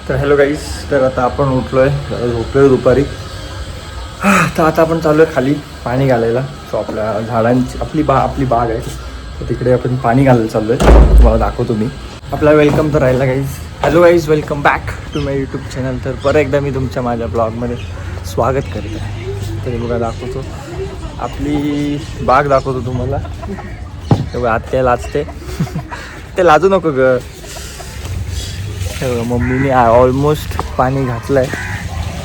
तर हॅलो गाईस, तर आता आपण उठलो आहे, झोपलो दुपारी. तर आता आपण चाललो आहे खाली पाणी घालायला. सो आपल्या झाडांची आपली बाग आहे, तर तिकडे आपण पाणी घालायला चाललो आहे. तुम्हाला दाखवतो मी. आपला वेलकम तर राहिला guys. Hello guys, welcome back to my YouTube channel. तर परत एकदा मी तुमच्या माझ्या ब्लॉगमध्ये स्वागत करीत आहे. तर बघा दाखवतो आपली बाग, दाखवतो तुम्हाला. तर बघा आत्या लाजते. ते लाजू नको ग. मम्मीने ऑलमोस्ट पाणी घातलं आहे.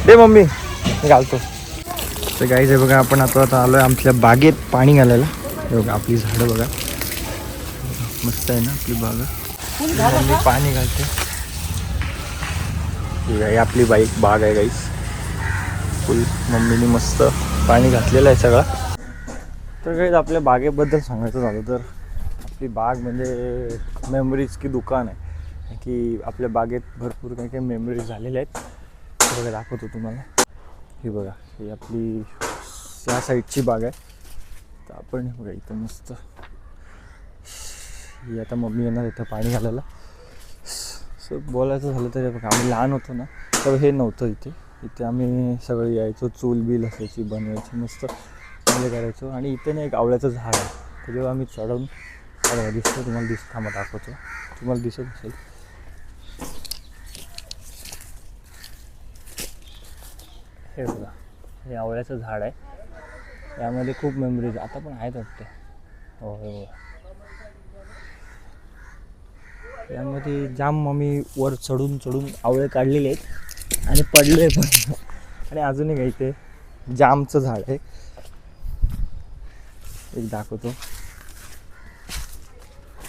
दे मम्मी, मी घालतो. तर गाईज हे बघा, आपण आता आलो आहे आमच्या बागेत पाणी घालायला. हे बघा आपली झाडं बघा, मस्त आहे ना आपली बाग. मम्मी पाणी घालते. ही आपली बाग आहे गाईज. फुल मम्मीने मस्त पाणी घातलेलं आहे सगळं. तर गाईज आपल्या बागेबद्दल सांगायचं झालं तर आपली बाग म्हणजे मेमरीज की दुकान आहे. की आपल्या बागेत भरपूर काही काही मेमरीज झालेल्या आहेत. हे बघा दाखवतो तुम्हाला. ही बघा, ही आपली या साईडची बाग आहे. तर आपण बघा इथं मस्त, ही आता मम्मी येणार इथं पाणी घालायला. सो बोलायचं झालं तर बघा, आम्ही लहान होतो ना, तर हे नव्हतं इथे आम्ही सगळे यायचो. चूल बिल असायची बनवायची, मस्त चांगले करायचो. आणि इथे ना एक आवळ्याचं झाड आहे, तर जेव्हा आम्ही चढवून दिसतो तुम्हाला, थांबा दाखवतो, तुम्हाला दिसत असेल. हे बघा, हे आवळ्याचं झाड आहे. यामध्ये खूप मेमरीज आता पण आहेत वाटते. हो हे बघा, यामध्ये जाम मम्मी वर चढून आवळे काढलेले आहेत आणि पडले पण. आणि अजूनही काही ते जामचं झाड आहे, एक दाखवतो.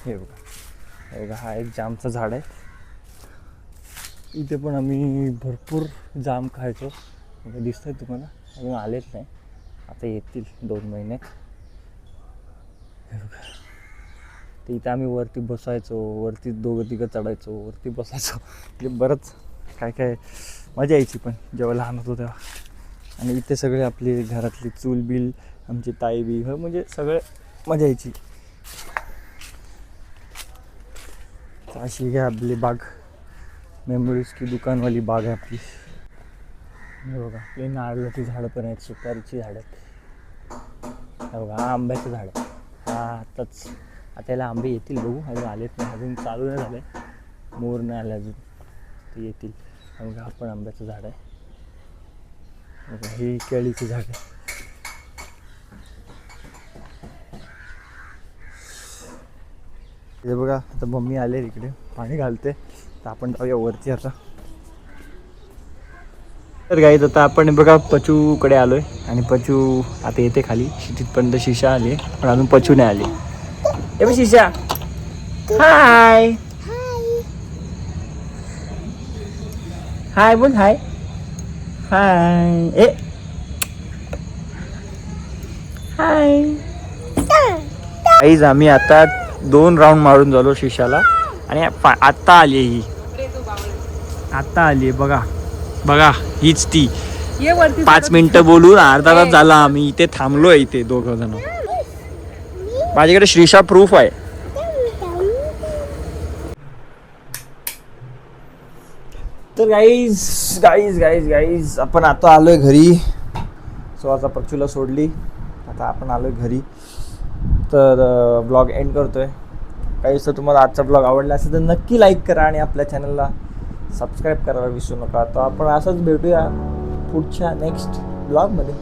हे बघा, हा एक जामचं झाड आहे. इथे पण आम्ही भरपूर जाम खायचो. दिसत आहे तुम्हाला, अजून आलेच नाही, आता येतील 2 महिन्यात. तर इथं आम्ही वरती बसायचो, वरती दोघं तिघं चढायचो, वरती बसायचो. म्हणजे बरंच काय मजा यायची पण जेव्हा लहान होतो तेव्हा. आणि इथे सगळे आपली घरातली चूल बिल, आमची ताई बी, म्हणजे सगळे मजा यायची. अशी घ्या आपली बाग, मेमोरीज की दुकानवाली बाग आहे आपली. हे बघा, आपली नारळाची झाडं पण आहेत, सुपारीची झाडं आहेत. हे बघा, हा आंब्याचं झाड आहे. हा आता याला आंबे येतील, बघू, अजून आलेच नाही, अजून चालू नाही झालं आहे, मोर नाही आले अजून, ते येतील. हे बघा, हा पण आंब्याचं झाड आहे. बघा, ही केळीची झाड आहे. हे बघा, आता मम्मी आले इकडे पाणी घालते, तर आपण जाऊया वरती आता. तर गाईज आता आपण बघा पचूकडे आलो आहे. आणि पचू आता येते खाली. तिथपर्यंत शिशा आली, पण अजून पचू नाही आली. हे बघ शिशा, हाय हाय बोल, हाय हाय. ए हाय गाईज, आम्ही आता 2 राऊंड मारून झालो शिशाला. आणि आत्ता आली ही, आत्ता आली बघा बघा, हीच ती. 5 मिनिटं बोलून अर्धा तास झाला आम्ही इथे थांबलोय, इथे 2 जण. माझ्याकडे श्रीशा प्रूफ आहे. तर गाईज आपण आता आलोय घरी. सो आता पक्षूला सोडली, आता आपण आलोय घरी. तर ब्लॉग एंड करतोय. काहीच तर तुम्हाला आजचा ब्लॉग आवडला असेल तर नक्की लाईक करा आणि आपल्या चॅनलला सबस्क्राईब करायला विसरू नका. तर आपण असंच भेटूया पुढच्या नेक्स्ट ब्लॉगमध्ये.